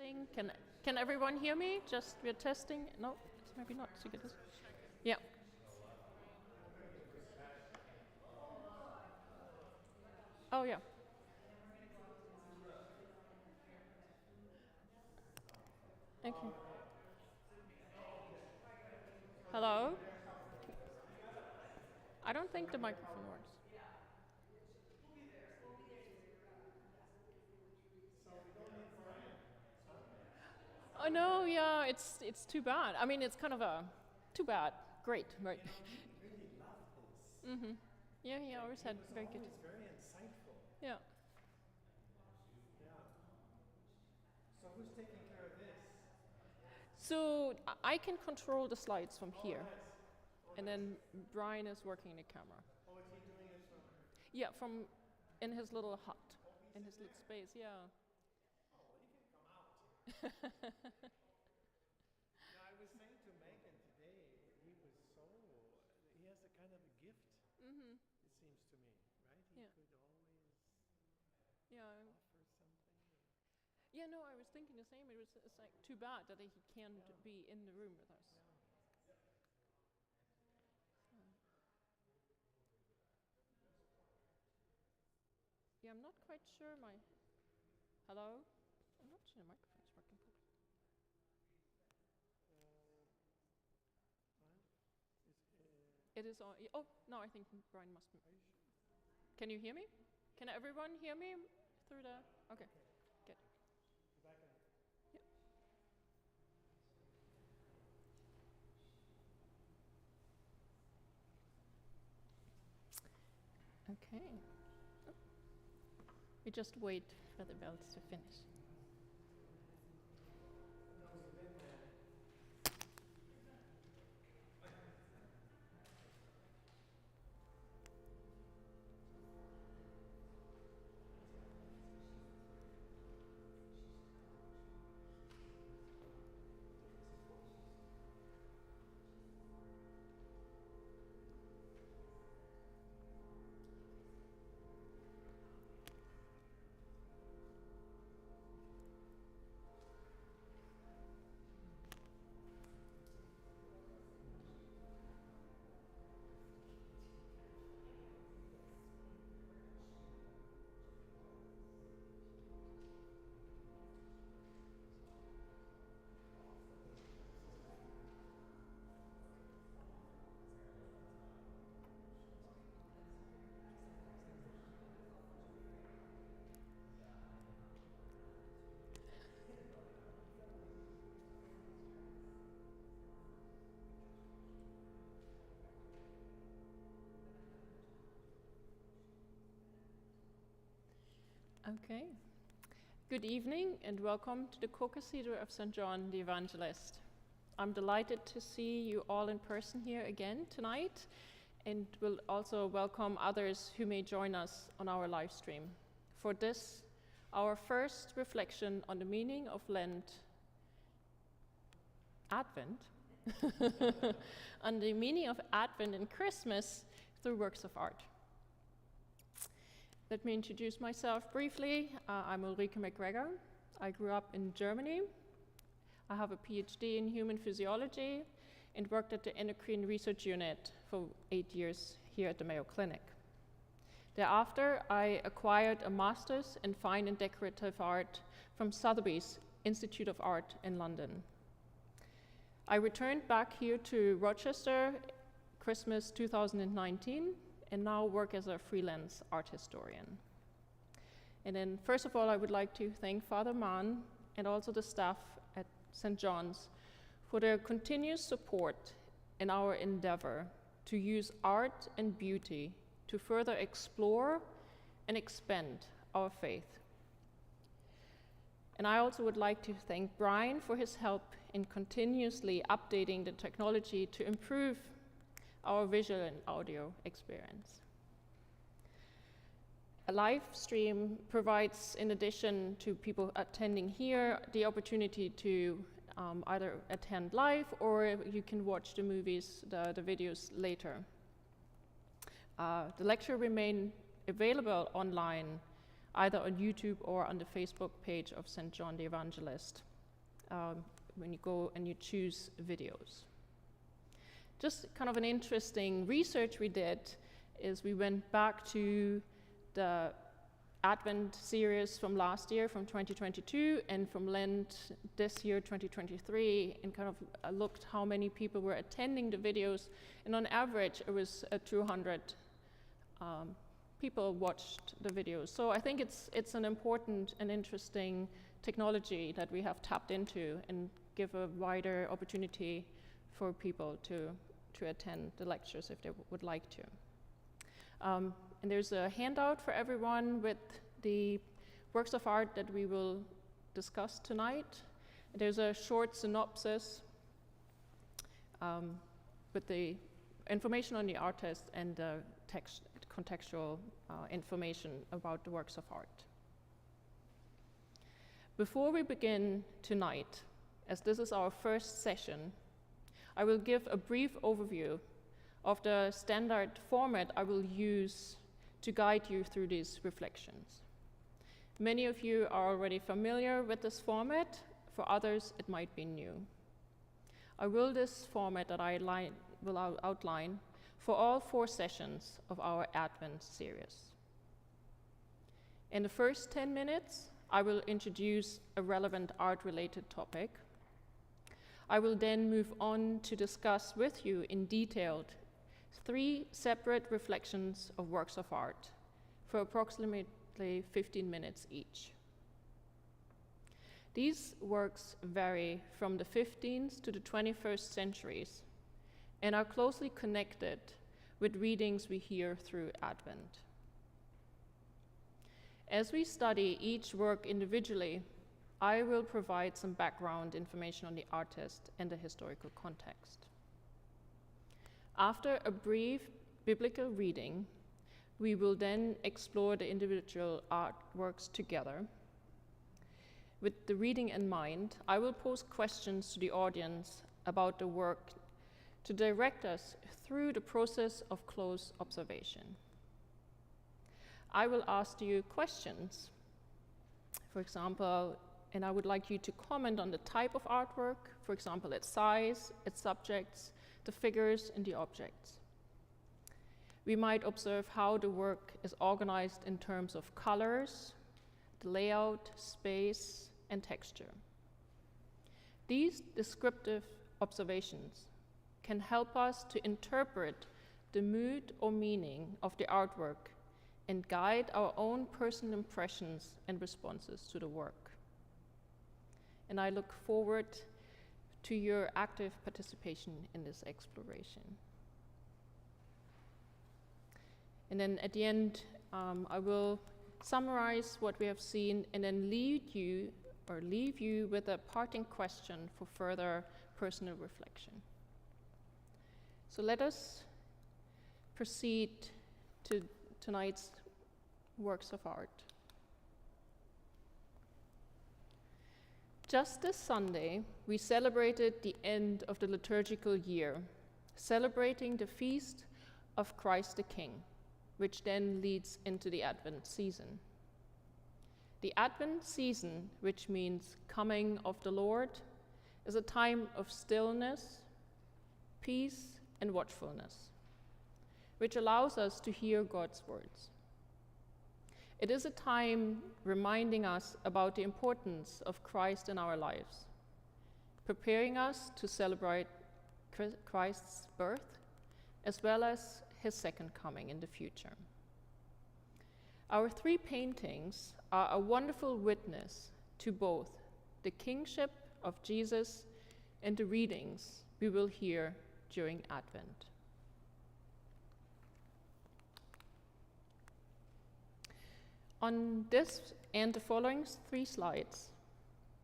Testing. Can everyone hear me? Just we're testing. No, it's maybe not. So it is. Yeah. Oh yeah. Okay. Hello. I don't think the microphone works. Oh no, yeah, it's too bad. I mean, it's kind of a too bad. Great, right? Really love this. Mhm. Yeah, he always had very good. Always very insightful. Yeah. Yeah. So who's taking care of this? So I can control the slides from here, Nice. and then Brian is working the camera. Oh, is he doing it from? Yeah, from in his little hut, in his little space. Yeah. Oh, well, he can come out. Now, I was saying to Megan today, he was so, he has a kind of a gift, Mhm. it seems to me, right? He Yeah. could always Yeah. offer something. Yeah, no, I was thinking the same. It's like too bad that he can't be in the room with us. Yeah, I'm not quite sure my. Hello? I'm not sure the microphone's working properly. It is on. Oh, no, I think Brian must. Can you hear me? Can everyone hear me through the. Okay, good. Yep. Okay. We just wait for the bells to finish. Okay. Good evening and welcome to the Co-Cathedral of St. John the Evangelist. I'm delighted to see you all in person here again tonight, and will also welcome others who may join us on our live stream. For this, our first reflection on the meaning of Lent, Advent, on the meaning of Advent and Christmas through works of art. Let me introduce myself briefly. I'm Ulrike McGregor. I grew up in Germany. I have a Ph.D. in human physiology and worked at the endocrine research unit for 8 years here at the Mayo Clinic. Thereafter, I acquired a master's in fine and decorative art from Sotheby's Institute of Art in London. I returned back here to Rochester Christmas 2019 and now work as a freelance art historian. And then first of all, I would like to thank Father Mann and also the staff at St. John's for their continuous support in our endeavor to use art and beauty to further explore and expand our faith. And I also would like to thank Brian for his help in continuously updating the technology to improve our visual and audio experience. A live stream provides, in addition to people attending here, the opportunity to either attend live or you can watch the movies, the videos later. The lecture remain available online, either on YouTube or on the Facebook page of St. John the Evangelist. when you go and you choose videos. Just kind of an interesting research we did is we went back to the Advent series from last year, from 2022, and from Lent this year, 2023, and kind of looked how many people were attending the videos, and on average it was 200 people watched the videos. So I think it's an important and interesting technology that we have tapped into and give a wider opportunity for people to attend the lectures if they would like to. And there's a handout for everyone with the works of art that we will discuss tonight. There's a short synopsis with the information on the artist and the contextual information about the works of art. Before we begin tonight, as this is our first session, I will give a brief overview of the standard format I will use to guide you through these reflections. Many of you are already familiar with this format. For others, it might be new. I will this format that I will outline for all 4 sessions of our Advent series. In the first 10 minutes, I will introduce a relevant art-related topic. I will then move on to discuss with you in detail 3 separate reflections of works of art for approximately 15 minutes each. These works vary from the 15th to the 21st centuries and are closely connected with readings we hear through Advent. As we study each work individually, I will provide some background information on the artist and the historical context. After a brief biblical reading, we will then explore the individual artworks together. With the reading in mind, I will pose questions to the audience about the work to direct us through the process of close observation. I will ask you questions, for example, and I would like you to comment on the type of artwork, for example, its size, its subjects, the figures, and the objects. We might observe how the work is organized in terms of colors, the layout, space, and texture. These descriptive observations can help us to interpret the mood or meaning of the artwork and guide our own personal impressions and responses to the work. And I look forward to your active participation in this exploration. And then at the end, I will summarize what we have seen and then leave you with a parting question for further personal reflection. So let us proceed to tonight's works of art. Just this Sunday, we celebrated the end of the liturgical year, celebrating the feast of Christ the King, which then leads into the Advent season. The Advent season, which means coming of the Lord, is a time of stillness, peace, and watchfulness, which allows us to hear God's words. It is a time reminding us about the importance of Christ in our lives, preparing us to celebrate Christ's birth, as well as his second coming in the future. Our 3 paintings are a wonderful witness to both the kingship of Jesus and the readings we will hear during Advent. On this and the following 3 slides,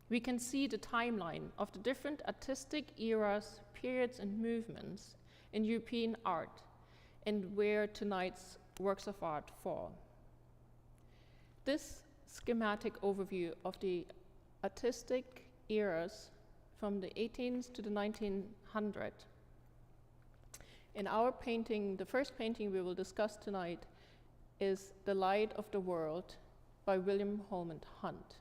we can see the timeline of the different artistic eras, periods, and movements in European art and where tonight's works of art fall. This schematic overview of the artistic eras from the 18th to the 1900s. In our painting, the first painting we will discuss tonight is The Light of the World by William Holman Hunt.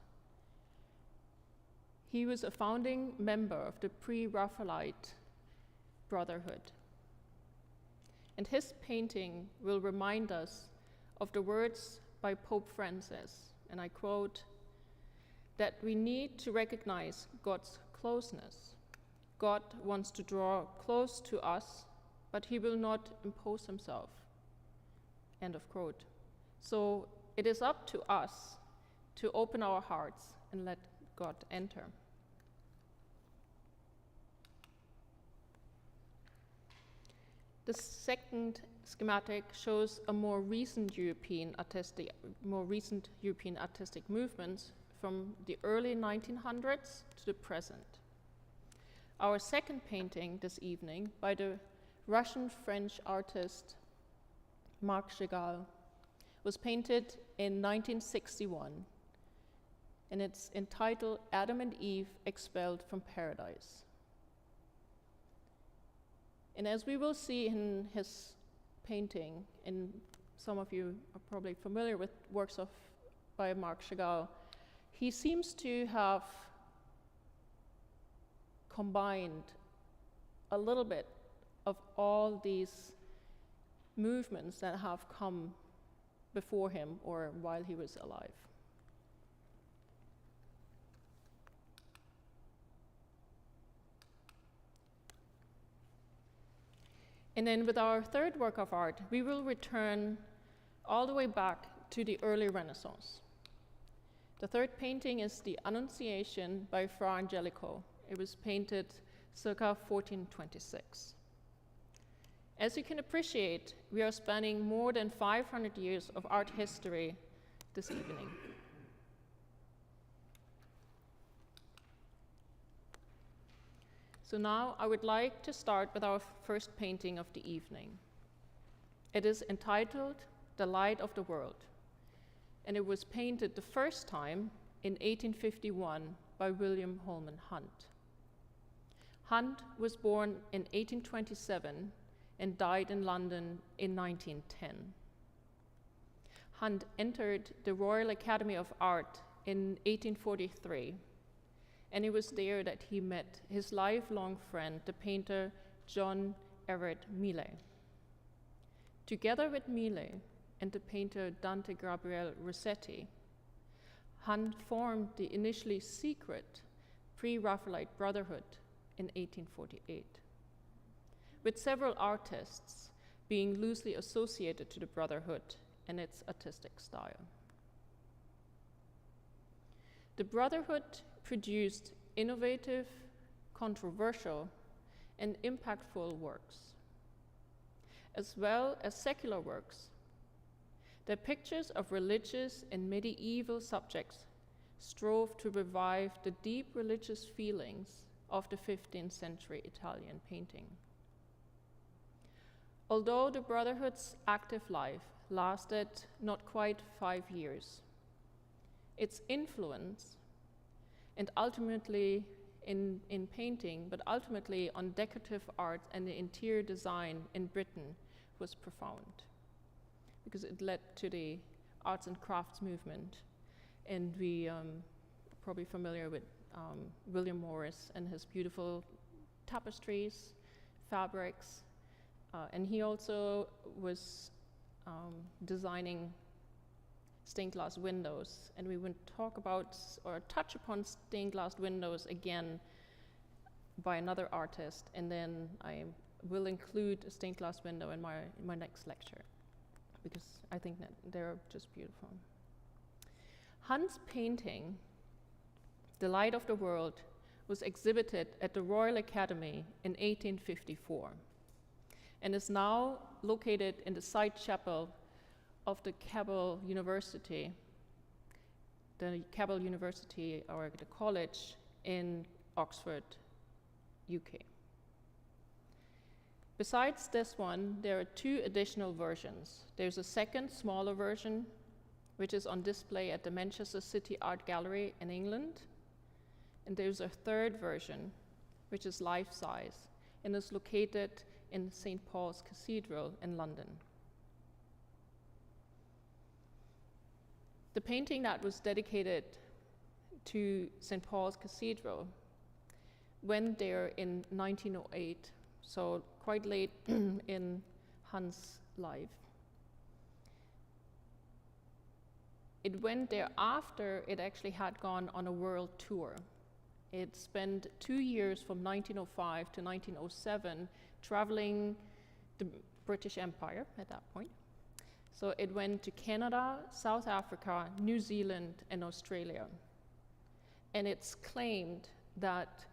He was a founding member of the Pre-Raphaelite Brotherhood. And his painting will remind us of the words by Pope Francis, and I quote, that we need to recognize God's closeness. God wants to draw close to us, but he will not impose himself. End of quote. So it is up to us to open our hearts and let God enter. The second schematic shows a more recent European artistic movements from the early 1900s to the present. Our second painting this evening by the Russian-French artist Marc Chagall was painted in 1961, and it's entitled Adam and Eve Expelled from Paradise. And as we will see in his painting, and some of you are probably familiar with works by Marc Chagall, he seems to have combined a little bit of all these movements that have come before him or while he was alive. And then with our third work of art, we will return all the way back to the early Renaissance. The third painting is the Annunciation by Fra Angelico. It was painted circa 1426. As you can appreciate, we are spanning more than 500 years of art history this evening. So now I would like to start with our first painting of the evening. It is entitled The Light of the World, and it was painted the first time in 1851 by William Holman Hunt. Hunt was born in 1827 and died in London in 1910. Hunt entered the Royal Academy of Art in 1843, and it was there that he met his lifelong friend, the painter John Everett Millais. Together with Millais and the painter Dante Gabriel Rossetti, Hunt formed the initially secret Pre-Raphaelite Brotherhood in 1848, with several artists being loosely associated to the Brotherhood and its artistic style. The Brotherhood produced innovative, controversial, and impactful works, as well as secular works. Their pictures of religious and medieval subjects strove to revive the deep religious feelings of the 15th century Italian painting. Although the Brotherhood's active life lasted not quite 5 years, its influence, and ultimately in painting, but ultimately on decorative art and the interior design in Britain, was profound, because it led to the arts and crafts movement. And we are probably familiar with William Morris and his beautiful tapestries, fabrics, and he also was designing stained glass windows, and we will talk about or touch upon stained glass windows again by another artist, and then I will include a stained glass window in my next lecture, because I think that they're just beautiful. Hunt's painting, The Light of the World, was exhibited at the Royal Academy in 1854 and is now located in the side chapel of the Cabell University, or the college in Oxford, UK. Besides this one, there are 2 additional versions. There's a second, smaller version, which is on display at the Manchester City Art Gallery in England. And there's a third version, which is life-size, and is located in St. Paul's Cathedral in London. The painting that was dedicated to St. Paul's Cathedral. Went there in 1908, so quite late in Hans' life. It went there after it actually had gone on a world tour. It spent 2 years from 1905 to 1907 traveling the British Empire at that point. So it went to Canada, South Africa, New Zealand, and Australia. And it's claimed that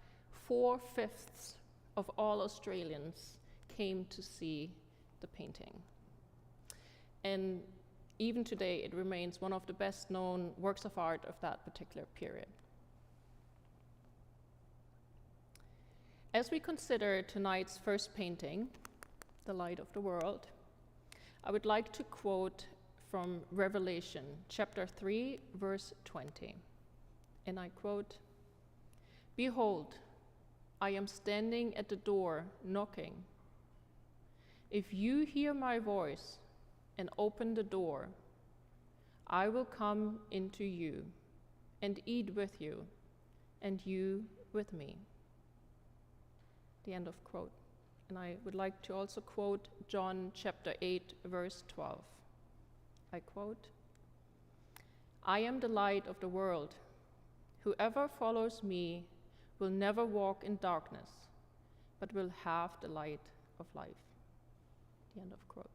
4/5 of all Australians came to see the painting. And even today, it remains one of the best known works of art of that particular period. As we consider tonight's first painting, The Light of the World, I would like to quote from Revelation, chapter 3, verse 20. And I quote, "Behold, I am standing at the door, knocking. If you hear my voice and open the door, I will come into you and eat with you, and you with me." The end of quote. And I would like to also quote John chapter 8, verse 12. I quote, "I am the light of the world. Whoever follows me will never walk in darkness, but will have the light of life." The end of quote.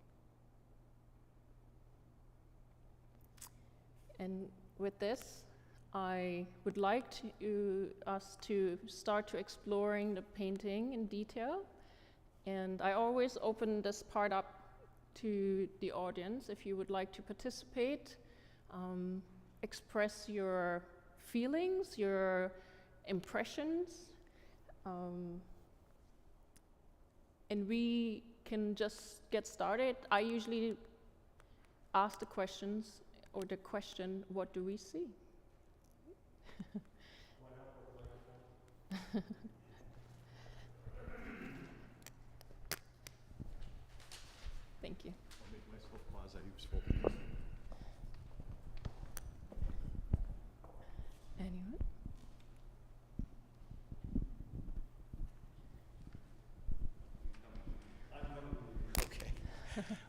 And with this, I would like us to start to exploring the painting in detail. And I always open this part up to the audience if you would like to participate, express your feelings, your impressions, and we can just get started. I usually ask the questions, or the question, what do we see? Thank you. I'll make myself pause. I was spoken. Anyone? Okay.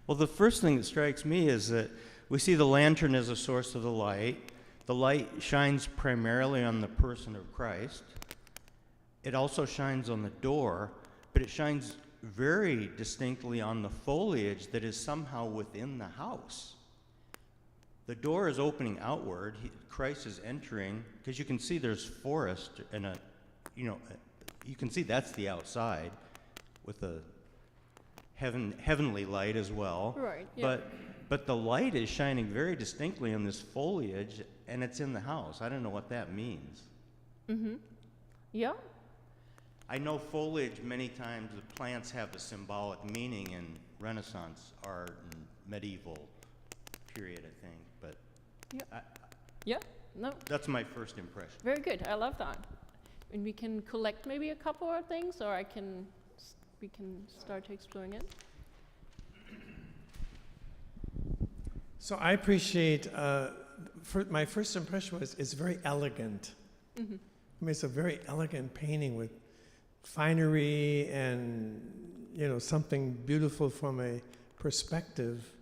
Well, the first thing that strikes me is that we see the lantern as a source of the light. The light shines primarily on the person of Christ. It also shines on the door, but it shines very distinctly on the foliage that is somehow within the house. The door is opening outward. Christ is entering, because you can see there's forest and you can see that's the outside with a heavenly light as well. Right. Yeah. But the light is shining very distinctly on this foliage, and it's in the house. I don't know what that means. Mm-hmm. Yeah. I know foliage, many times the plants have a symbolic meaning in Renaissance art and medieval period, I think. But Yeah. Yeah. No. that's my first impression. Very good. I love that. And we can collect maybe a couple of things, or we can start exploring it. So I appreciate, my first impression was it's very elegant. Mm-hmm. I mean, it's a very elegant painting with finery and, something beautiful from a perspective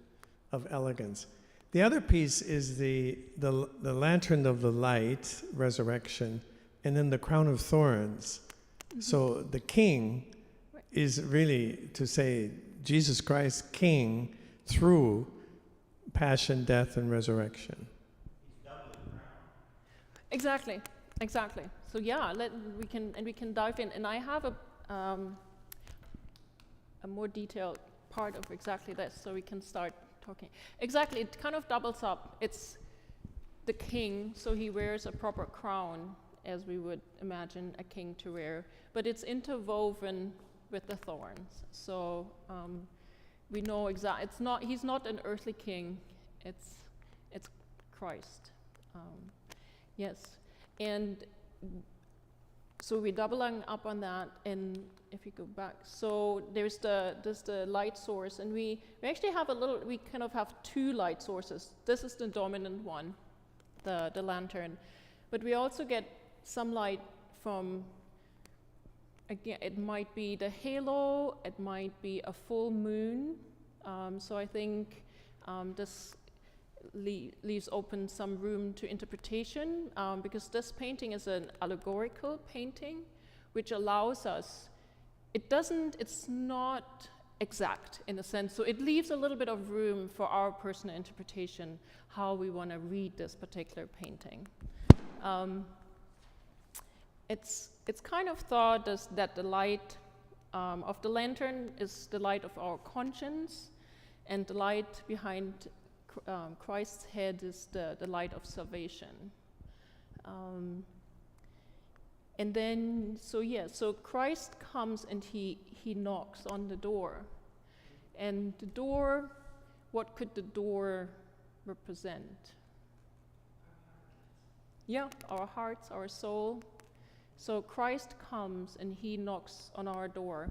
of elegance. The other piece is the lantern of the light, resurrection, and then the crown of thorns. Mm-hmm. So the king is really, to say, Jesus Christ, king through passion, death, and resurrection. He's doubly crowned. Exactly. So yeah, we can dive in. And I have a more detailed part of exactly this, so we can start talking. Exactly, it kind of doubles up. It's the king, so he wears a proper crown, as we would imagine a king to wear, but it's interwoven with the thorns. So we know he's not an earthly king, it's Christ. Yes, and so we're doubling up on that. And if you go back, so there's the light source, and we actually have we kind of have two light sources. This is the dominant one, the lantern, But we also get some light from, again, it might be the halo, it might be a full moon. So I think this leaves open some room to interpretation, because this painting is an allegorical painting, which allows us, it's not exact in a sense, so it leaves a little bit of room for our personal interpretation, how we want to read this particular painting. It's kind of thought that the light of the lantern is the light of our conscience, and the light behind Christ's head is the light of salvation. And then, so Christ comes and he knocks on the door. And the door, what could the door represent? Yeah, our hearts, our soul. So Christ comes and he knocks on our door.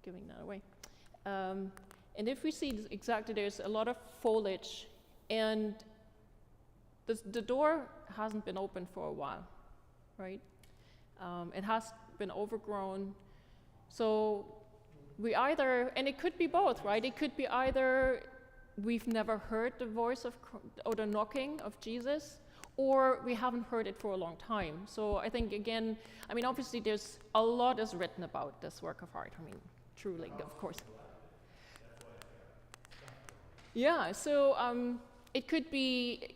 Giving that away. And if we see exactly, there's a lot of foliage, and the door hasn't been open for a while, right? It has been overgrown. So we either, and it could be both, right? It could be either we've never heard the voice or the knocking of Jesus, or we haven't heard it for a long time. So I think, again, I mean, obviously there's a lot is written about this work of art. I mean, truly, of course. Yeah, so it could be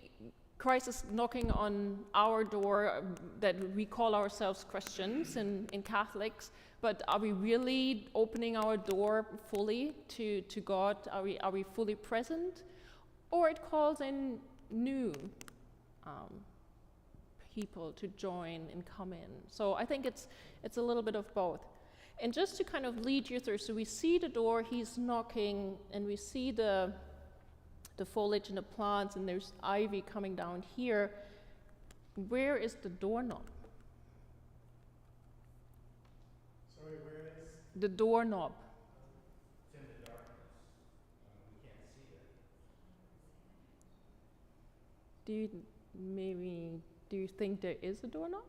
Christ is knocking on our door, that we call ourselves Christians in Catholics, but are we really opening our door fully to God? Are we fully present? Or it calls in new people to join and come in. So I think it's a little bit of both. And just to kind of lead you through, so we see the door, he's knocking, and we see the foliage and the plants, and there's ivy coming down here. Where is the doorknob? Sorry, where is? The doorknob. It's in the darkness. We can't see it. Do you think there is a doorknob?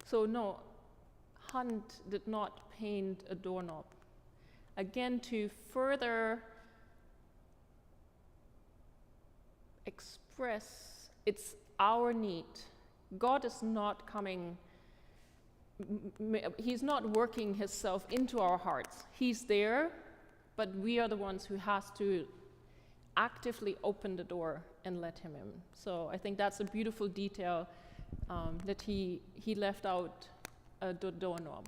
So no, Hunt did not paint a doorknob. Again, to further express it's our need. God is not coming, he's not working himself into our hearts. He's there, but we are the ones who has to actively open the door and let him in. So I think that's a beautiful detail, that he left out the doorknob.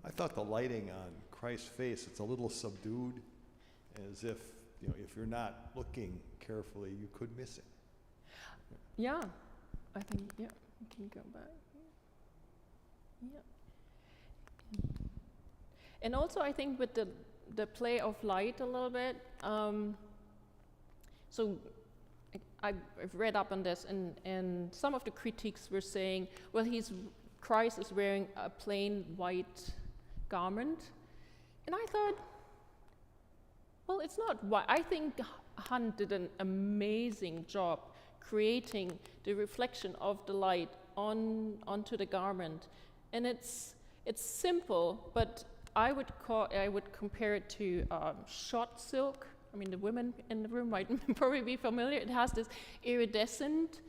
I thought the lighting on Christ's face, it's a little subdued, as if, if you're not looking carefully, you could miss it. Yeah, I think, yeah, we can go back. Yeah. And also I think with the play of light a little bit, so I've read up on this, and some of the critiques were saying, well, Christ is wearing a plain white garment. And I thought, well, it's not white. I think Hunt did an amazing job creating the reflection of the light onto the garment. And it's simple, but I would compare it to shot silk. I mean, the women in the room might probably be familiar. It has this iridescent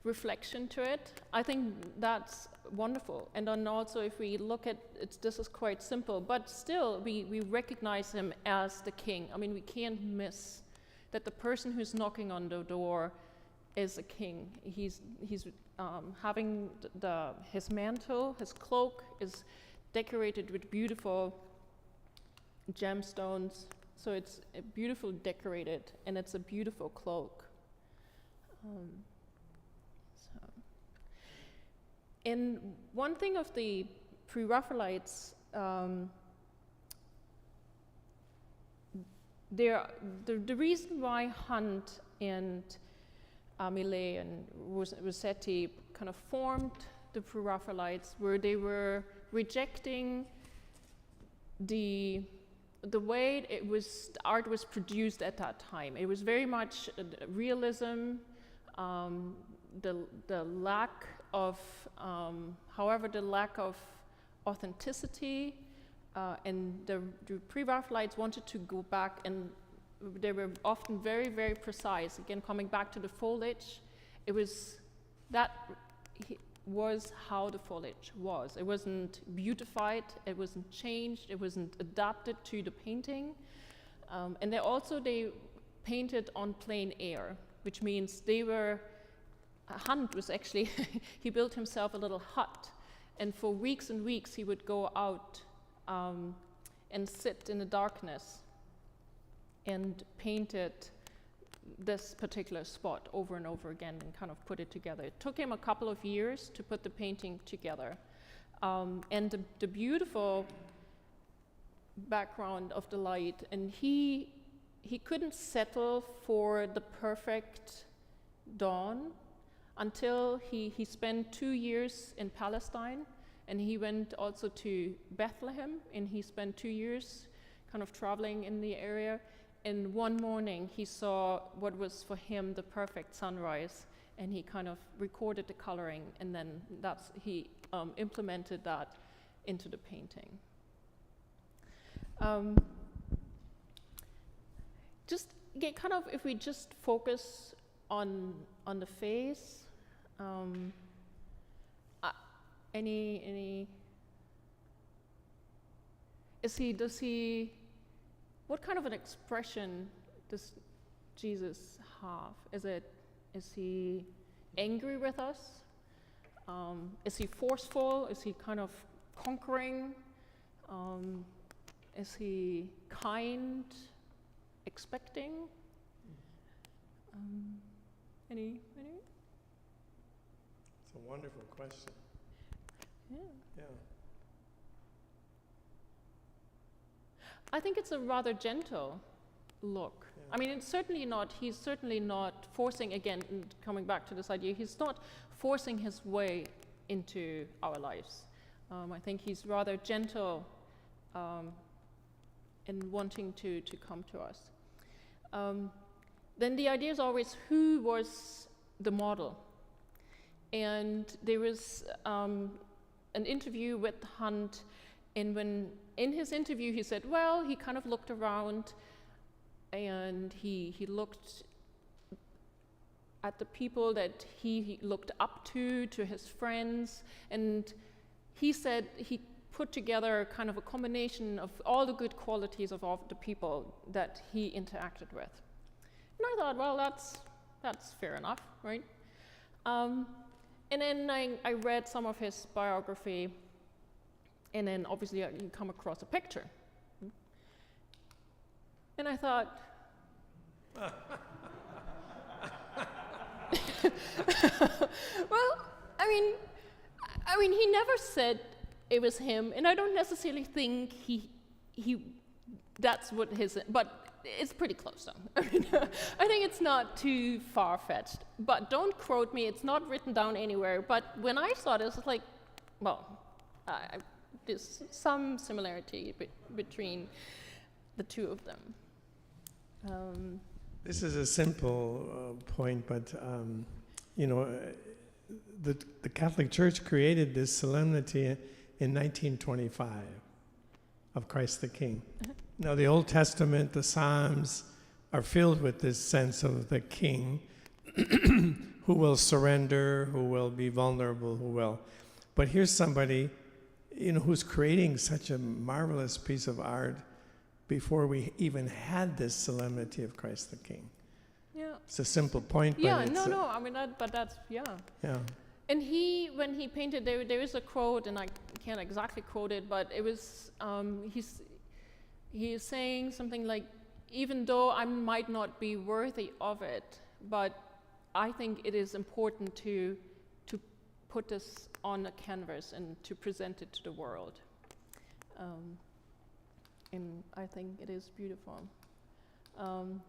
reflection to it. I think that's wonderful. And then also, if we look at it, this is quite simple, but still we recognize him as the king. I mean, we can't miss that the person who's knocking on the door is a king. He's having his mantle, his cloak is decorated with beautiful gemstones. So it's beautiful decorated, and it's a beautiful cloak. And one thing of the Pre-Raphaelites, the reason why Hunt and Millet and Rossetti kind of formed the Pre-Raphaelites were they were rejecting the way the art was produced at that time. It was very much realism, the lack of, the lack of authenticity, and the Pre-Raphaelites wanted to go back, and they were often very, very precise. Again, coming back to the foliage, was how the foliage was. It wasn't beautified, it wasn't changed, it wasn't adapted to the painting. And they painted on plain air, which means Hunt was actually, he built himself a little hut, and for weeks and weeks he would go out and sit in the darkness and painted this particular spot over and over again and kind of put it together. It took him a couple of years to put the painting together. And the beautiful background of the light, and he couldn't settle for the perfect dawn until he spent 2 years in Palestine, and he went also to Bethlehem, and he spent 2 years kind of traveling in the area. And one morning he saw what was for him the perfect sunrise, and he kind of recorded the coloring, and then he implemented that into the painting. If we just focus on the face, what kind of an expression does Jesus have? Is he angry with us? Is he forceful? Is he kind of conquering? Is he kind, expecting? Any? It's a wonderful question. Yeah. I think it's a rather gentle look. Yeah. I mean, he's certainly not forcing, again, coming back to this idea, he's not forcing his way into our lives. I think he's rather gentle in wanting to come to us. Then the idea is always, who was the model? And there was an interview with Hunt, and when in his interview he said, well, he kind of looked around and he looked at the people that he looked up to his friends, and he said he put together kind of a combination of all the good qualities of all the people that he interacted with. And I thought, well, that's fair enough, right? And then I read some of his biography, and then obviously you come across a picture. And I thought, well, I mean, he never said it was him, and I don't necessarily think that's what but it's pretty close though. I think it's not too far-fetched, but don't quote me, it's not written down anywhere, but when I saw this, it's like, well, there's some similarity between the two of them. This is a simple point, but the Catholic Church created this solemnity in 1925 of Christ the King. Now, the Old Testament, the Psalms, are filled with this sense of the King who will surrender, who will be vulnerable, who will. But here's somebody, who's creating such a marvelous piece of art before we even had this solemnity of Christ the King. Yeah. It's a simple point, but yeah, it's but that's, yeah. Yeah. And when he painted, there is a quote, and I can't exactly quote it, but it was, he is saying something like, even though I might not be worthy of it, but I think it is important to put this on a canvas and to present it to the world. And I think it is beautiful. And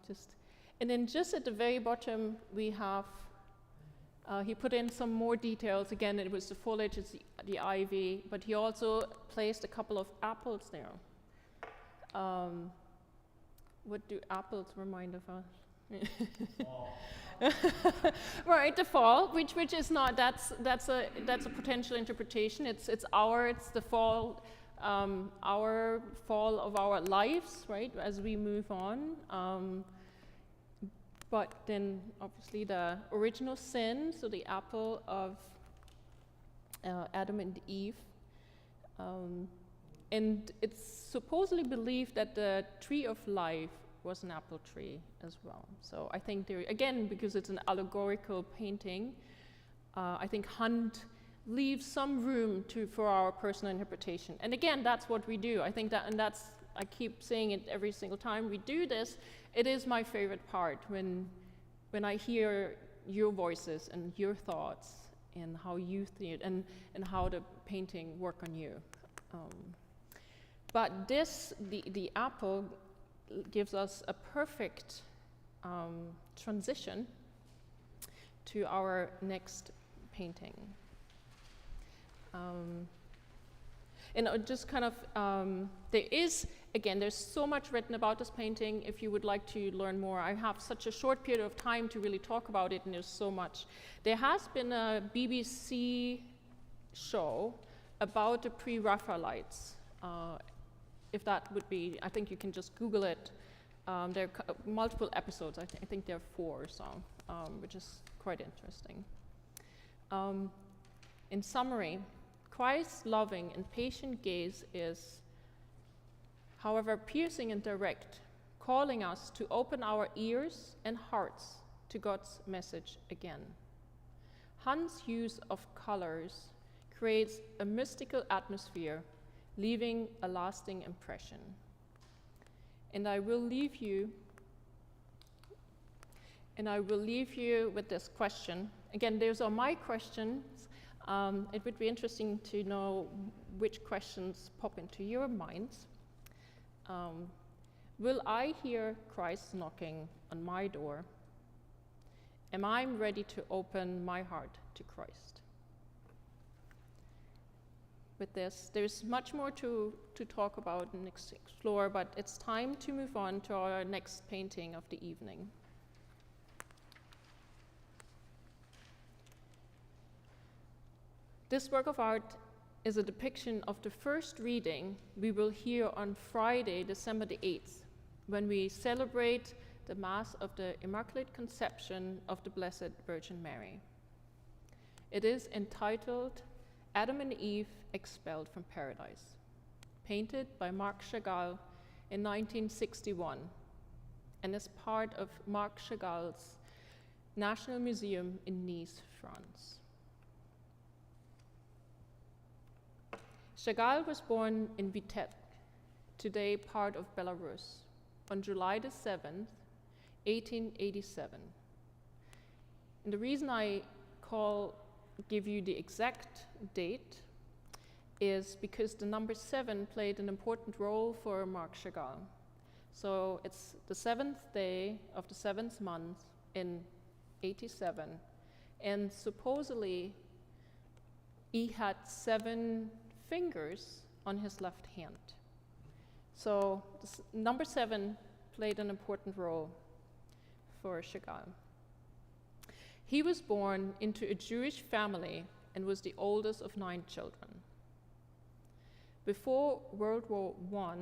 then just at the very bottom, we have He put in some more details. Again, it was the foliage, it's the ivy, but he also placed a couple of apples there. What do apples remind of us? Right, the fall, which is not. That's a potential interpretation. It's the fall, our fall of our lives, right? As we move on. But then, obviously, the original sin, so the apple of Adam and Eve. And it's supposedly believed that the tree of life was an apple tree as well. So I think there, again, because it's an allegorical painting, I think Hunt leaves some room for our personal interpretation. And again, that's what we do. I think that, and that's, I keep saying it every single time we do this, it is my favorite part when I hear your voices and your thoughts and how you see it and how the painting work on you. But this, the apple gives us a perfect transition to our next painting. And just kind of, there's so much written about this painting. If you would like to learn more, I have such a short period of time to really talk about it, and there's so much. There has been a BBC show about the pre-Raphaelites. If that would be, I think you can just Google it. There are multiple episodes, I think there are 4 or so, which is quite interesting. In summary, Christ's loving and patient gaze is, however, piercing and direct, calling us to open our ears and hearts to God's message again. Hunt's use of colors creates a mystical atmosphere, leaving a lasting impression. And I will leave you with this question. Again, those are my questions. It would be interesting to know which questions pop into your minds. Will I hear Christ knocking on my door? Am I ready to open my heart to Christ? With this, there's much more to talk about and explore, but it's time to move on to our next painting of the evening. This work of art is a depiction of the first reading we will hear on Friday, December the 8th, when we celebrate the Mass of the Immaculate Conception of the Blessed Virgin Mary. It is entitled Adam and Eve Expelled from Paradise, painted by Marc Chagall in 1961, and is part of Marc Chagall's National Museum in Nice, France. Chagall was born in Vitebsk, today part of Belarus, on July the 7th, 1887. And the reason I give you the exact date is because the number 7 played an important role for Marc Chagall. So it's the 7th day of the 7th month in 87, and supposedly he had 7 fingers on his left hand. So number 7 played an important role for Chagall. He was born into a Jewish family and was the oldest of 9 children. Before World War I,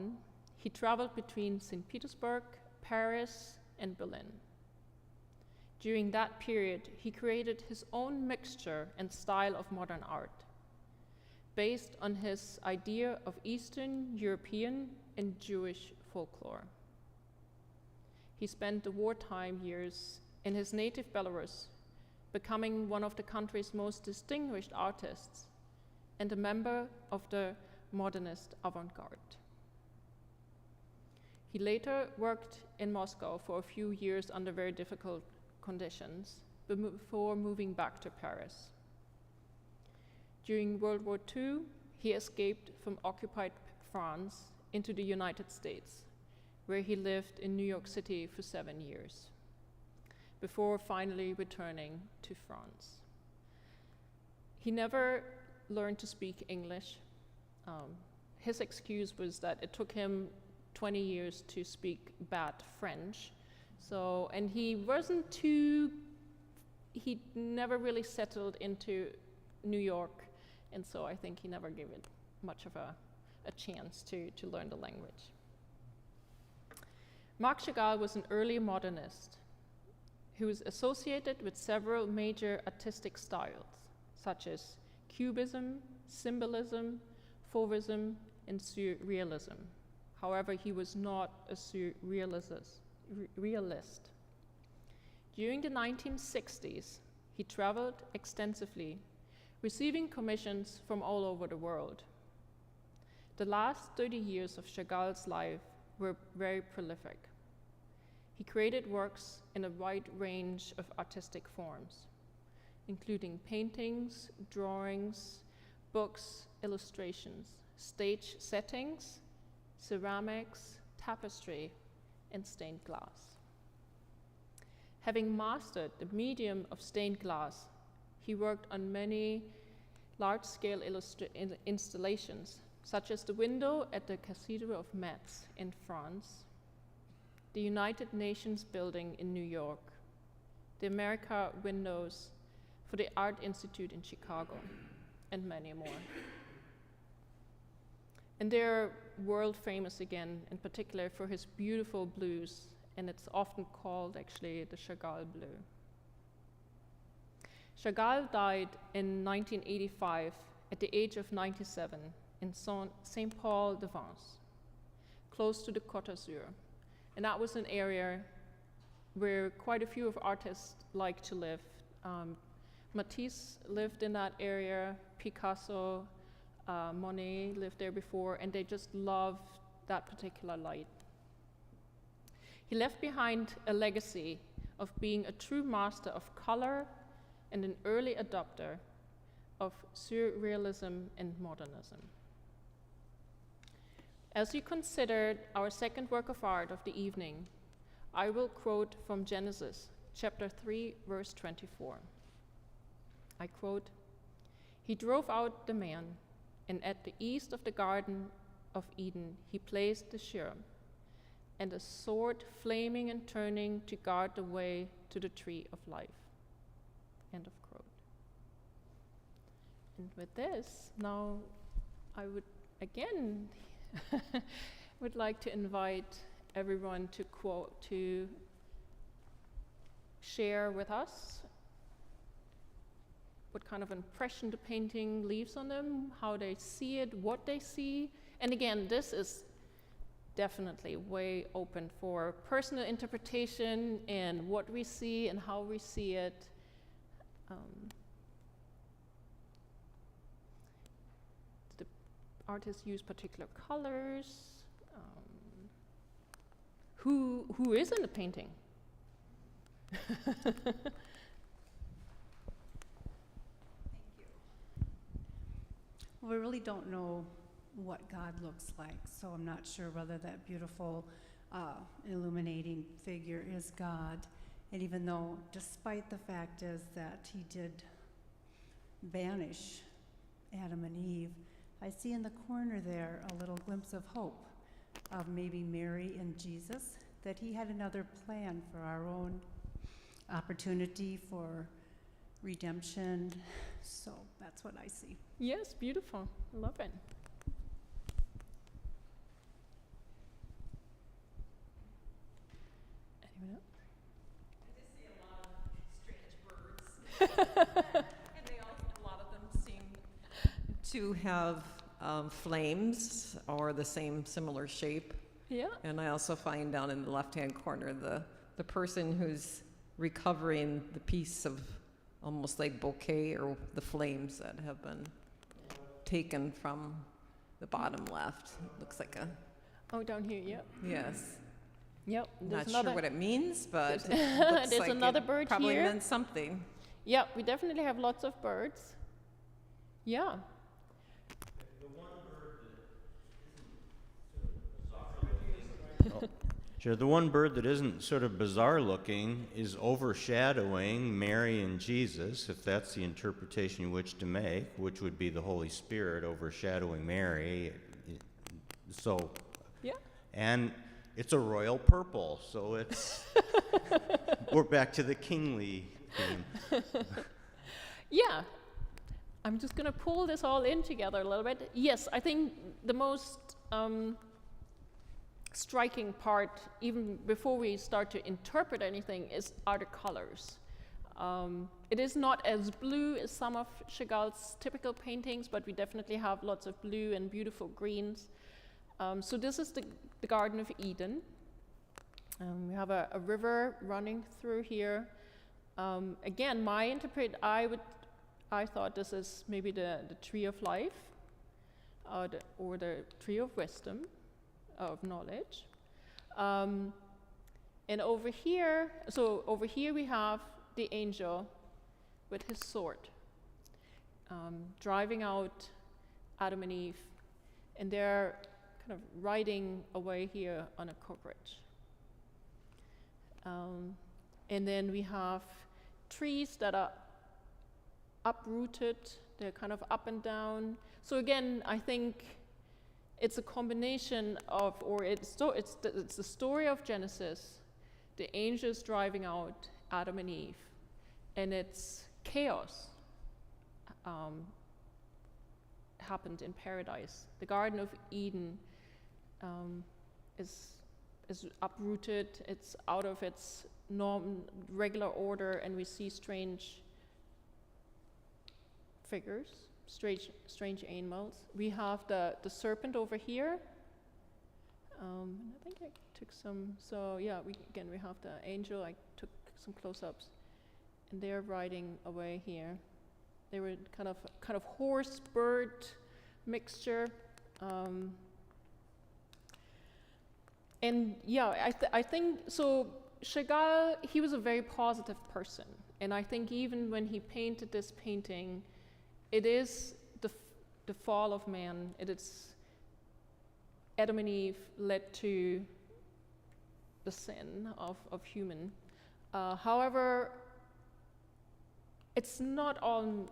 he traveled between St. Petersburg, Paris, and Berlin. During that period, he created his own mixture and style of modern art, based on his idea of Eastern European and Jewish folklore. He spent the wartime years in his native Belarus, becoming one of the country's most distinguished artists and a member of the modernist avant-garde. He later worked in Moscow for a few years under very difficult conditions before moving back to Paris. During World War II, he escaped from occupied France into the United States, where he lived in New York City for 7 years, before finally returning to France. He never learned to speak English. His excuse was that it took him 20 years to speak bad French. So, and he never really settled into New York, and so I think he never gave it much of a chance to learn the language. Marc Chagall was an early modernist who was associated with several major artistic styles, such as Cubism, Symbolism, Fauvism, and Surrealism. However, he was not a realist. During the 1960s, he traveled extensively, receiving commissions from all over the world. The last 30 years of Chagall's life were very prolific. He created works in a wide range of artistic forms, including paintings, drawings, books, illustrations, stage settings, ceramics, tapestry, and stained glass. Having mastered the medium of stained glass, he worked on many large-scale installations, such as the window at the Cathedral of Metz in France, the United Nations building in New York, the America windows for the Art Institute in Chicago, and many more. And they're world famous again, in particular for his beautiful blues, and it's often called actually the Chagall blue. Chagall died in 1985 at the age of 97 in St. Paul de Vence, close to the Côte d'Azur. And that was an area where quite a few of artists like to live. Matisse lived in that area, Picasso, Monet lived there before, and they just loved that particular light. He left behind a legacy of being a true master of color and an early adopter of surrealism and modernism. As you consider our second work of art of the evening, I will quote from Genesis, chapter 3, verse 24. I quote, "He drove out the man, and at the east of the Garden of Eden he placed the cherub, and a sword flaming and turning to guard the way to the tree of life." End of quote. And with this, now I would again would like to invite everyone to share with us what kind of impression the painting leaves on them, how they see it, what they see. And again, this is definitely way open for personal interpretation and what we see and how we see it. The artists use particular colors. Who is in the painting? Well, we really don't know what God looks like, so I'm not sure whether that beautiful illuminating figure is God. And even though, despite the fact is that he did banish Adam and Eve, I see in the corner there a little glimpse of hope of maybe Mary and Jesus, that he had another plan for our own opportunity for redemption. So that's what I see. Yes, beautiful. Love it. Anyone else? I just see a lot of strange birds. And a lot of them seem to have flames or the same similar shape. Yeah. And I also find down in the left-hand corner the person who's recovering the piece of almost like bouquet or the flames that have been taken from the bottom left. It looks like a... Oh, down here, yep. Yes. Yep. Not sure what it means, but it There's looks like another it bird probably here. meant something. Yeah, we definitely have lots of birds. Yeah. Sure. The one bird that isn't sort of bizarre looking is overshadowing Mary and Jesus, if that's the interpretation you wish to make, which would be the Holy Spirit overshadowing Mary. So, Yeah. and it's a royal purple, so it's, we're back to the kingly theme. Yeah. I'm just going to pull this all in together a little bit. Yes, I think the most striking part, even before we start to interpret anything, are the colors. It is not as blue as some of Chagall's typical paintings, but we definitely have lots of blue and beautiful greens. So this is the Garden of Eden. We have a river running through here. Again, I thought this is maybe the tree of life, or the tree of wisdom, of knowledge. And over here we have the angel with his sword, driving out Adam and Eve, and they're kind of riding away here on a cockroach. And then we have trees that are uprooted, they're kind of up and down. So again, I think it's a combination of, or it's the story of Genesis, the angels driving out Adam and Eve, and it's chaos happened in paradise. The Garden of Eden is uprooted, it's out of its regular order, and we see strange figures, strange animals. We have the serpent over here. I think I took some. So yeah, we have the angel. I took some close-ups, and they're riding away here. They were kind of horse bird mixture. And yeah, I think so. Chagall, he was a very positive person, and I think even when he painted this painting, it is the fall of man. It is Adam and Eve led to the sin of human. However, it's not all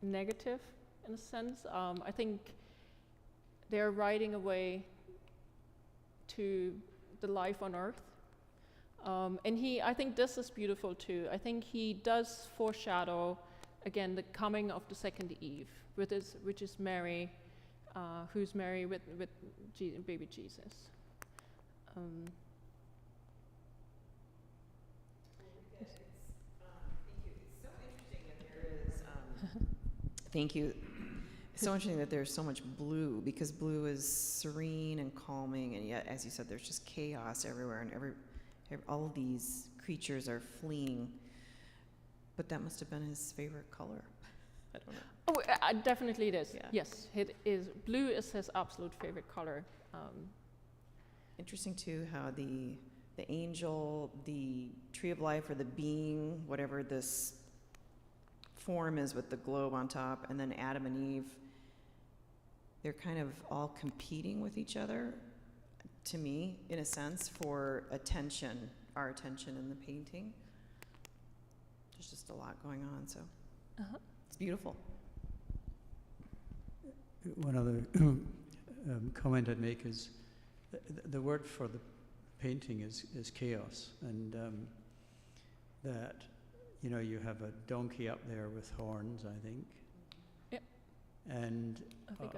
negative in a sense. I think they're riding away to the life on earth. And I think this is beautiful too. I think he does foreshadow, again, the coming of the second Eve, which is Mary, who's Mary with baby Jesus. Thank you. It's so interesting that there's so much blue, because blue is serene and calming, and yet, as you said, there's just chaos everywhere, and all of these creatures are fleeing. But that must have been his favorite color. I don't know. Oh, definitely it is. Yeah. Yes, it is. Blue is his absolute favorite color. Interesting too how the angel, the tree of life, or the being, whatever this form is with the globe on top, and then Adam and Eve, they're kind of all competing with each other, to me, in a sense, for attention, our attention in the painting. There's just a lot going on, so it's beautiful. One other comment I'd make is the word for the painting is chaos, and that, you know, you have a donkey up there with horns, I think. Yep. And I think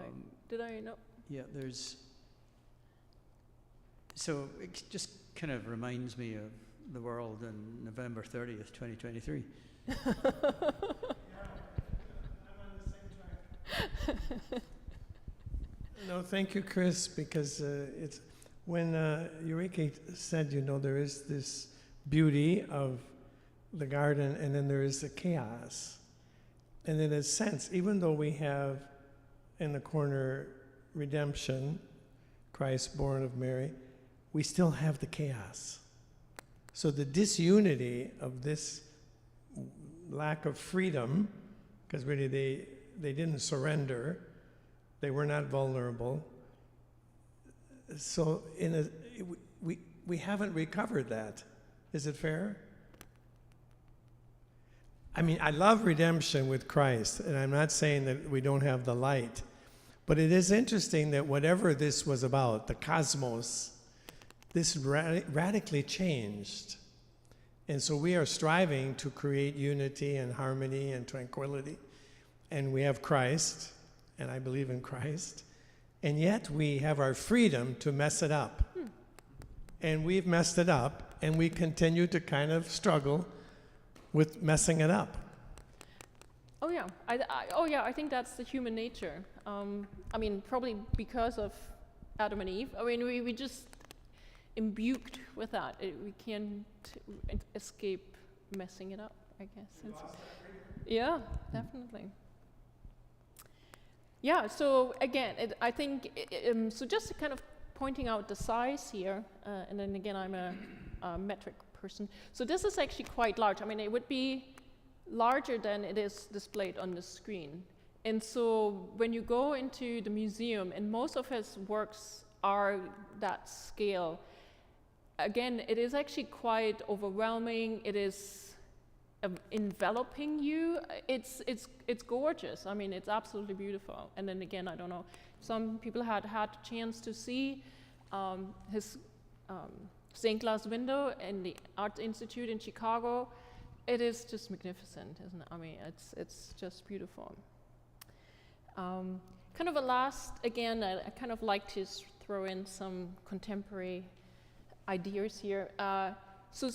did I know? yeah, so it just kind of reminds me of the world on November 30th, 2023. I'm on the same track. No, thank you, Chris, because it's when Ulrike said, you know, there is this beauty of the garden, and then there is the chaos. And in a sense, even though we have in the corner redemption, Christ born of Mary, we still have the chaos. So the disunity of this lack of freedom, because really they didn't surrender, they were not vulnerable. So we haven't recovered that. Is it fair? I mean, I love redemption with Christ, and I'm not saying that we don't have the light, but it is interesting that whatever this was about, the cosmos, this radically changed. And so we are striving to create unity and harmony and tranquility. And we have Christ, and I believe in Christ, and yet we have our freedom to mess it up. And we've messed it up, and we continue to kind of struggle with messing it up. Oh yeah, I think that's the human nature. I mean, probably because of Adam and Eve. I mean, we just imbued with that. We can't escape messing it up, I guess. Yeah, definitely. Yeah, so again, I think, so just kind of pointing out the size here, and then again, I'm a metric person. So this is actually quite large. I mean, it would be larger than it is displayed on the screen. And so when you go into the museum, and most of his works are that scale, again, it is actually quite overwhelming. It is enveloping you. It's gorgeous. I mean, it's absolutely beautiful. And then again, I don't know, some people had a chance to see his stained glass window in the Art Institute in Chicago. It is just magnificent, isn't it? I mean, it's just beautiful. Kind of a last, again, I kind of like to throw in some contemporary ideas here. So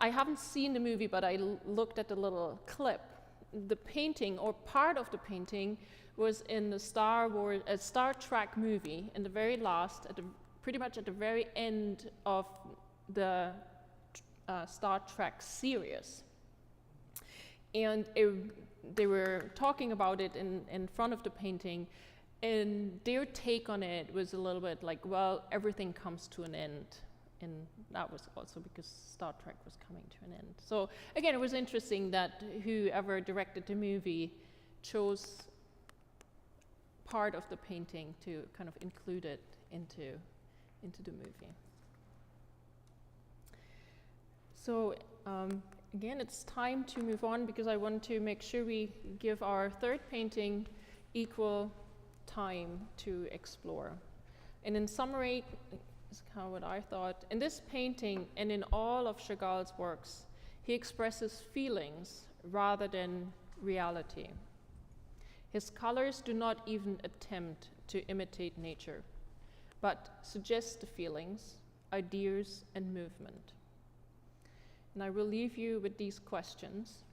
I haven't seen the movie, but I looked at the little clip. The painting, or part of the painting, was in the Star Trek movie, in the very last, pretty much at the very end of the Star Trek series. And they were talking about it in front of the painting, and their take on it was a little bit like, well, everything comes to an end. And that was also because Star Trek was coming to an end. So again, it was interesting that whoever directed the movie chose part of the painting to kind of include it into the movie. So again, it's time to move on, because I want to make sure we give our third painting equal time to explore. And in summary, is kind of what I thought. In this painting, and in all of Chagall's works, he expresses feelings rather than reality. His colors do not even attempt to imitate nature, but suggest the feelings, ideas, and movement. And I will leave you with these questions.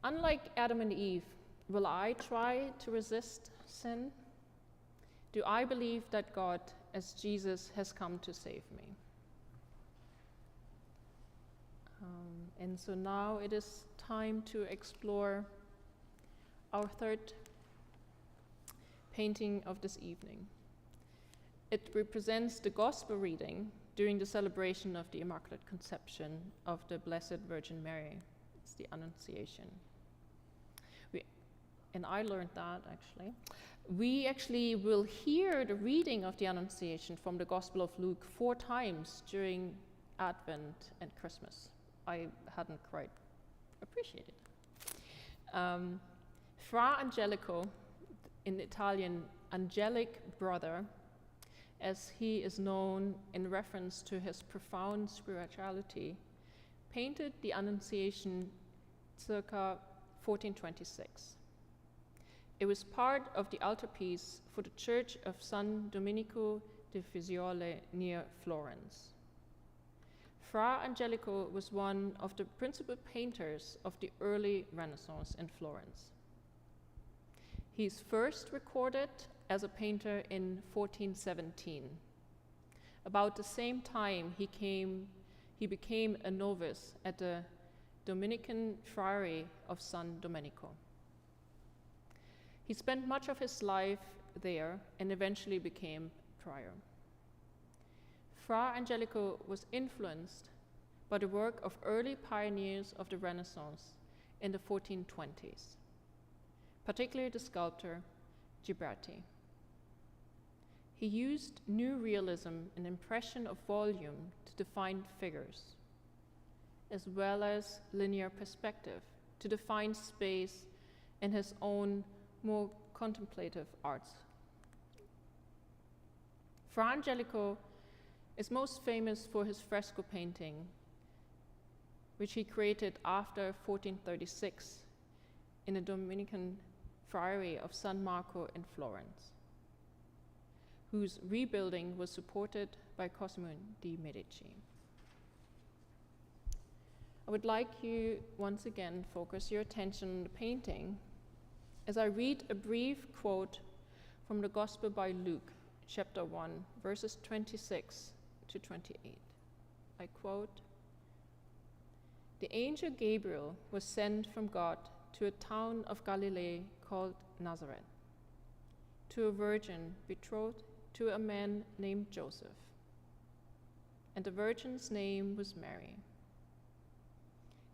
Unlike Adam and Eve, will I try to resist sin? Do I believe that God, as Jesus, has come to save me? And so now it is time to explore our third painting of this evening. It represents the Gospel reading during the celebration of the Immaculate Conception of the Blessed Virgin Mary. It's the Annunciation. And I learned that, actually. We actually will hear the reading of the Annunciation from the Gospel of Luke 4 times during Advent and Christmas. I hadn't quite appreciated it. Fra Angelico, in Italian, angelic brother, as he is known in reference to his profound spirituality, painted the Annunciation circa 1426. It was part of the altarpiece for the church of San Domenico de Fiesole near Florence. Fra Angelico was one of the principal painters of the early Renaissance in Florence. He is first recorded as a painter in 1417. About the same time, he became a novice at the Dominican friary of San Domenico. He spent much of his life there and eventually became prior. Fra Angelico was influenced by the work of early pioneers of the Renaissance in the 1420s, particularly the sculptor Ghiberti. He used new realism and impression of volume to define figures, as well as linear perspective to define space in his own more contemplative arts. Fra Angelico is most famous for his fresco painting, which he created after 1436 in the Dominican friary of San Marco in Florence, whose rebuilding was supported by Cosimo di Medici. I would like you once again focus your attention on the painting as I read a brief quote from the Gospel by Luke, chapter 1, verses 26 to 28. I quote, "The angel Gabriel was sent from God to a town of Galilee called Nazareth, to a virgin betrothed to a man named Joseph. And the virgin's name was Mary.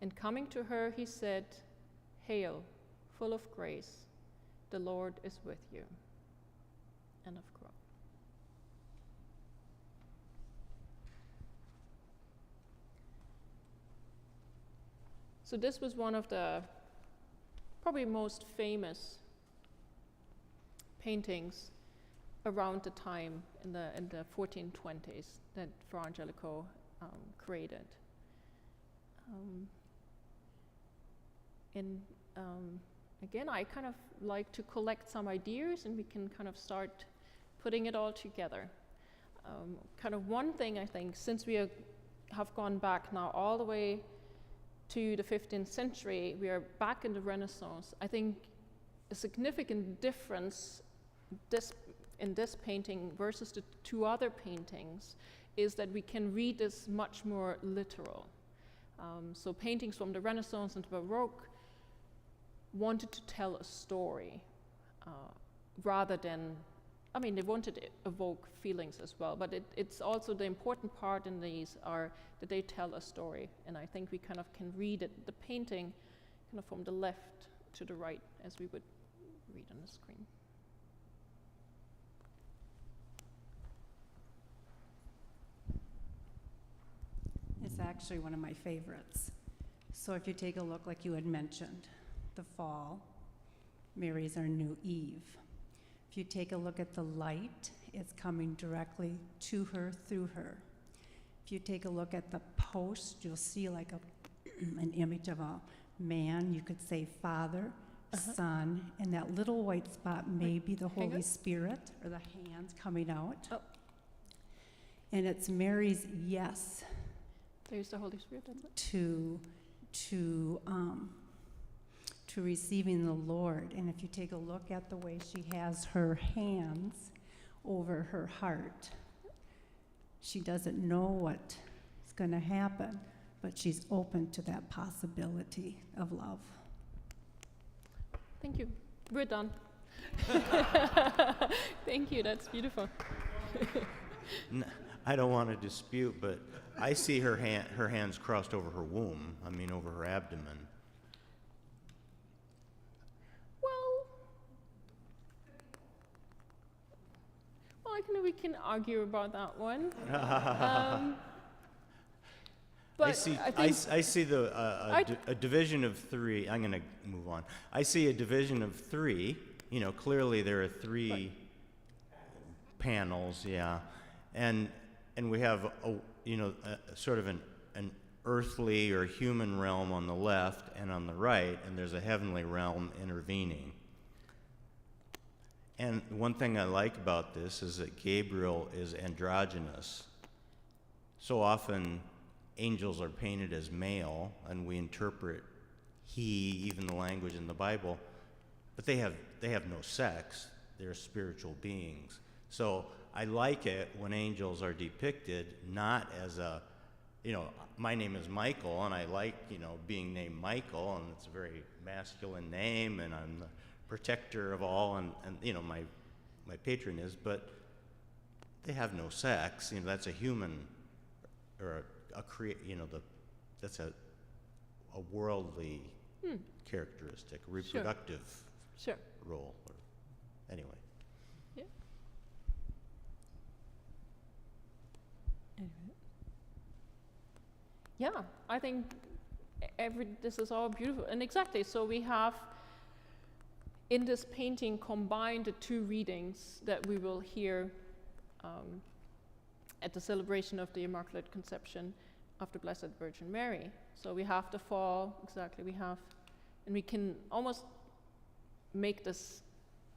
And coming to her, he said, 'Hail, full of grace, the Lord is with you.'" End of quote. So this was one of the probably most famous paintings around the time in the 1420s that Fra Angelico created. Again, I kind of like to collect some ideas and we can kind of start putting it all together. Kind of one thing I think, since we have gone back now all the way to the 15th century, we are back in the Renaissance. I think a significant difference in this painting versus the two other paintings is that we can read this much more literal. So paintings from the Renaissance and the Baroque wanted to tell a story rather than, they wanted to evoke feelings as well, but it's also the important part in these are that they tell a story, and I think we kind of can read it, the painting kind of from the left to the right as we would read on the screen. It's actually one of my favorites. So if you take a look, like you had mentioned, the fall, Mary's our new Eve. If you take a look at the light, it's coming directly to her, through her. If you take a look at the post, you'll see like an image of a man. You could say Father, Son, and that little white spot may be the Holy Spirit, or the hands coming out. Oh. And it's Mary's yes There's the Holy Spirit, that's it. to receiving the Lord. And if you take a look at the way she has her hands over her heart, she doesn't know what's going to happen, but she's open to that possibility of love. Thank you. We're done. Thank you, that's beautiful. I don't want to dispute, but I see her hands crossed over her womb, over her abdomen. We can argue about that one. But I see a division of three. I'm going to move on. I see a division of three. Clearly there are three panels, yeah, and we have a sort of an earthly or human realm on the left and on the right, and there's a heavenly realm intervening. And one thing I like about this is that Gabriel is androgynous. So often angels are painted as male, and we interpret he, even the language in the Bible, but they have no sex. They're spiritual beings. So I like it when angels are depicted not as my name is Michael, and I like, being named Michael, and it's a very masculine name, and I'm the protector of all, and my patron is, but they have no sex. That's a human, or that's a worldly characteristic, a reproductive Sure. role. Anyway. Yeah. Yeah, I think this is all beautiful. And exactly, so we have in this painting combined the two readings that we will hear at the celebration of the Immaculate Conception of the Blessed Virgin Mary. So we have the fall, exactly, and we can almost make this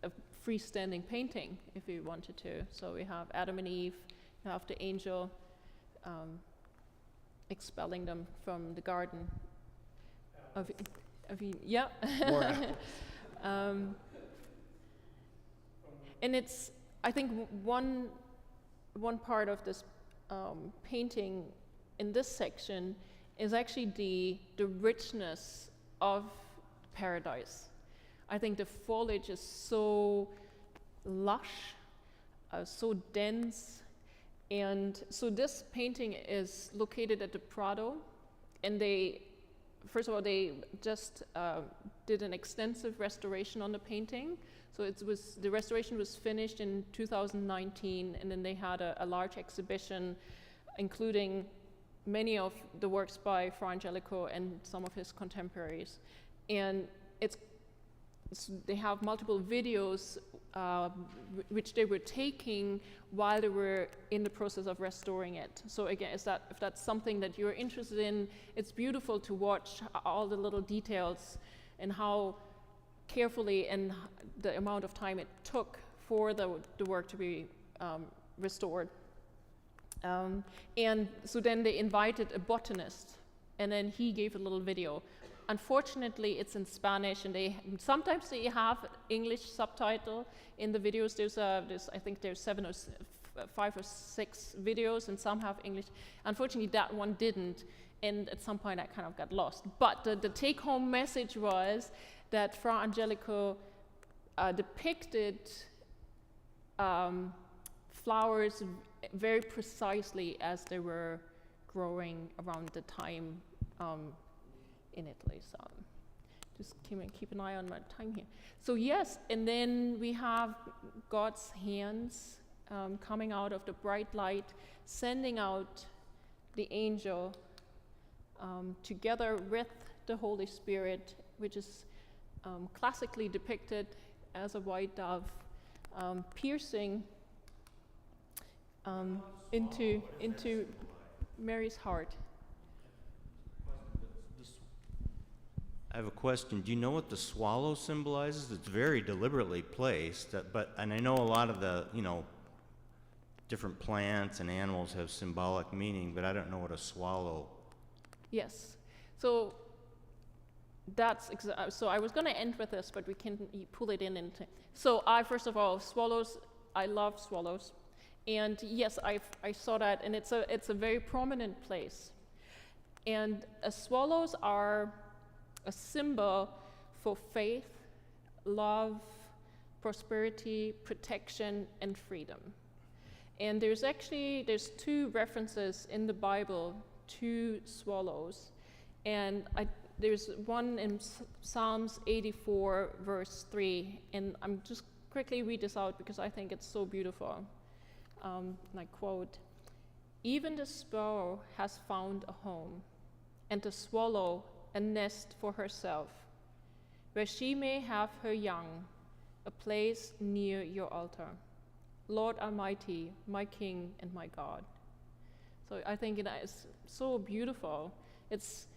a freestanding painting if we wanted to. So we have Adam and Eve, you have the angel expelling them from the garden of Eden. Yeah. More apples. And it's, I think, one part of this painting in this section is actually the richness of paradise. I think the foliage is so lush, so dense, and so this painting is located at the Prado, and first of all, they just did an extensive restoration on the painting. So the restoration was finished in 2019, and then they had a large exhibition, including many of the works by Fra Angelico and some of his contemporaries. And they have multiple videos which they were taking while they were in the process of restoring it. So again, if that's something that you're interested in, it's beautiful to watch all the little details and how carefully and the amount of time it took for the work to be restored. And so then they invited a botanist, and then he gave a little video. Unfortunately, it's in Spanish, and sometimes they have English subtitle in the videos. I think there's 5 or 6 videos, and some have English. Unfortunately, that one didn't, and at some point I kind of got lost. But the take-home message was that Fra Angelico depicted flowers very precisely as they were growing around the time in Italy. So just keep an eye on my time here. So yes, and then we have God's hands coming out of the bright light, sending out the angel together with the Holy Spirit, which is classically depicted as a white dove piercing into Mary's heart. I have a question. Do you know what the swallow symbolizes? It's very deliberately placed, and I know a lot of the, different plants and animals have symbolic meaning, but I don't know what a swallow. Yes. So that's so I was going to end with this, but we can pull it in. So first of all, swallows. I love swallows, and yes, I saw that, and it's a very prominent place. And swallows are a symbol for faith, love, prosperity, protection, and freedom. And there's 2 references in the Bible to swallows, and there's one in Psalms 84, verse 3, and I'm just quickly read this out because I think it's so beautiful. And I quote, "Even the sparrow has found a home, and the swallow a nest for herself, where she may have her young, a place near your altar. Lord Almighty, my King and my God." So I think it is so beautiful. It's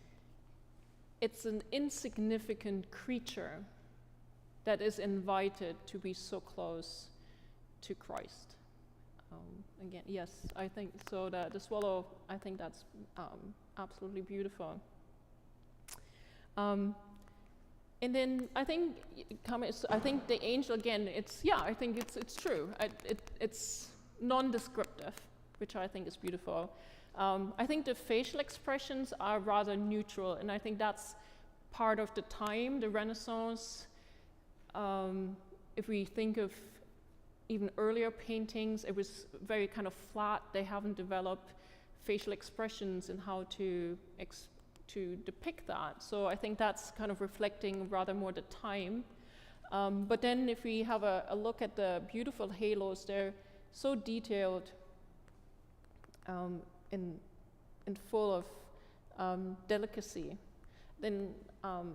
an insignificant creature that is invited to be so close to Christ. Again, yes, I think so. The swallow, I think that's absolutely beautiful. And then I think the angel again. I think it's true. It's non-descriptive, which I think is beautiful. I think the facial expressions are rather neutral, and I think that's part of the time, the Renaissance. If we think of even earlier paintings, it was very kind of flat. They haven't developed facial expressions and how to depict that. So I think that's kind of reflecting rather more the time. But then if we have a look at the beautiful halos, they're so detailed. and full of delicacy. Then,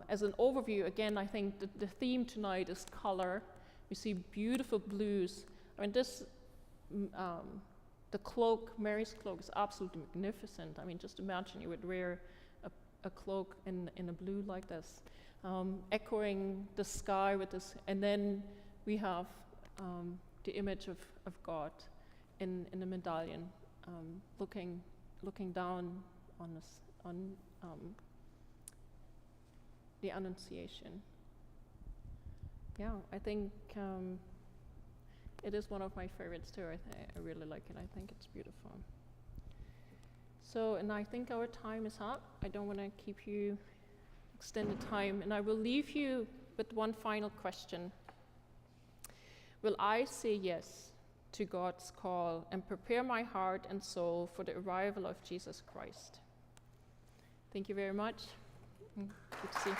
as an overview, again, I think the theme tonight is color. We see beautiful blues. I mean, the cloak, Mary's cloak, is absolutely magnificent. I mean, just imagine you would wear a cloak in a blue like this, echoing the sky with this. And then we have the image of God in the medallion, looking down on us, on the Annunciation. Yeah, I think it is one of my favorites too. I really like it. I think it's beautiful. So, and I think our time is up. I don't want to keep you extended time, and I will leave you with one final question. Will I say yes to God's call and prepare my heart and soul for the arrival of Jesus Christ? Thank you very much. Good to see you.